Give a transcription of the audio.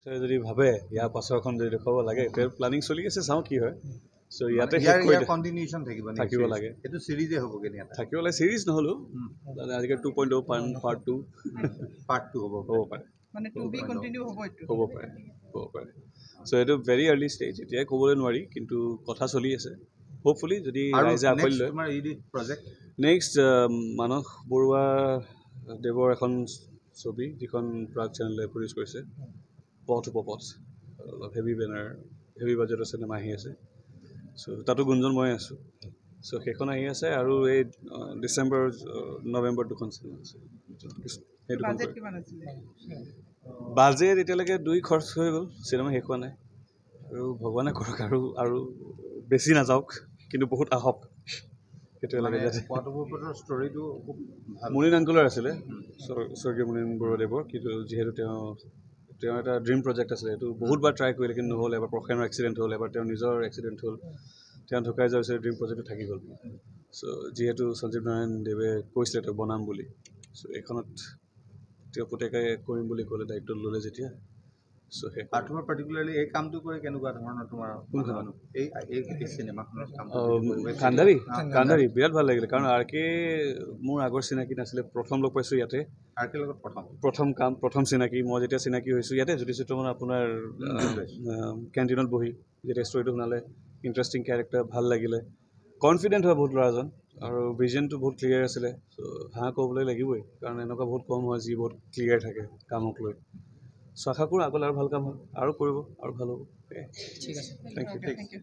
যদি ভাবে ইয়াৰ পাছৰখন যদি দেখুৱাব লাগে এতিয়া প্লানিং চলি আছে চাওঁ কি হয় সো ইয়াতে কন্টিনিউশন থাকিব থাকিব লাগে এটো সিরিজে হ'ব কেনে থাকিব লাগে সিৰিজ নহলো আজিকালি 2.0 পাৰ্ট 2 হ'ব পাৰে মানে টু বি কন্টিনিউ হ'ব এটো হ'ব পাৰে সো এটো ভেৰি আৰ্লি ষ্টেজ এতিয়া ক'বলৈ নোৱাৰি কিন্তু কথা চলি আছে হোপফুলি যদি ৰাইজে আকল লয় তোমাৰ এই প্ৰজেক্ট নেক্সট মানস বৰুৱা দেৱৰ এখন ছবি যিখন প্ৰাগ চেনেলে প্ৰডিউচ কৰিছে পথ উপপথ হেভি বেনাৰ হেভি বাজেটৰ চিনেমা আহি আছে সো তাতো গুঞ্জন মই আছোঁ সো সেইখন আহি আছে আৰু এই ডিচেম্বৰ নৱেম্বৰ দুখন চিনেমা আছে সেইটো বাজেট কিমান আছিল বাজেট এতিয়ালৈকে 2 খৰচ হৈ গ'ল চিনেমা শেষ হোৱা নাই আৰু ভগৱানে কৰক আৰু বেছি নাযাওক কিন্তু বহুত আহক সেইটোৱে লাগে যাতে ষ্টৰিটো খুব মুনিন আংকুলৰ আছিলে স্বৰ্গীয় মুনিন বৰুৱাদেৱৰ কিন্তু যিহেতু তেওঁ এটা ড্ৰিম প্ৰজেক্ট আছিলে এইটো বহুতবাৰ ট্ৰাই কৰিলে কিন্তু নহ'ল এবাৰ প্ৰশেনৰ এক্সিডেণ্ট হ'ল এবাৰ তেওঁৰ নিজৰ এক্সিডেণ্ট হ'ল তেওঁ ঢুকাই যোৱাৰ পিছত ড্ৰিম প্ৰজেক্টটো থাকি গ'ল চ' যিহেতু সঞ্জীৱ নাৰায়ণ দেৱে কৈছিলে তেওঁ বনাম বুলি চ' এইখনত তেওঁ পুতেকে কৰিম বুলি ক'লে দায়িত্ব ল'লে যেতিয়া চ' সেই তোমাৰ পাৰ্টিকুলাৰলি এই কামটো কৰি কেনেকুৱা ধৰণৰ তোমাৰ এই চিনেমাখনৰ কান্ধাৰী বিৰাট ভাল লাগিলে কাৰণ আৰ কে মোৰ আগৰ চিনাকি নাছিলে প্ৰথম লগ পাইছোঁ ইয়াতে আৰ কে লগত প্ৰথম চিনাকি মই যেতিয়া চিনাকি হৈছোঁ ইয়াতে জ্যোতিষিত্ৰ মানে আপোনাৰ কেণ্টিনত বহি যেতিয়া ষ্টৰিটো শুনালে ইণ্টাৰেষ্টিং কেৰেক্টাৰ ভাল লাগিলে কনফিডেণ্ট হয় বহুত ল'ৰাজন আৰু ভিজনটো বহুত ক্লিয়াৰ আছিলে চ' ক'বলৈ লাগিবই কাৰণ এনেকুৱা বহুত কম হয় যি বহুত ক্লিয়াৰ থাকে কামক লৈ চ' আশা কৰোঁ আগলৈ আৰু ভাল কাম হয় আৰু কৰিব আৰু ভাল হ'ব ঠিক আছে থেংক ইউ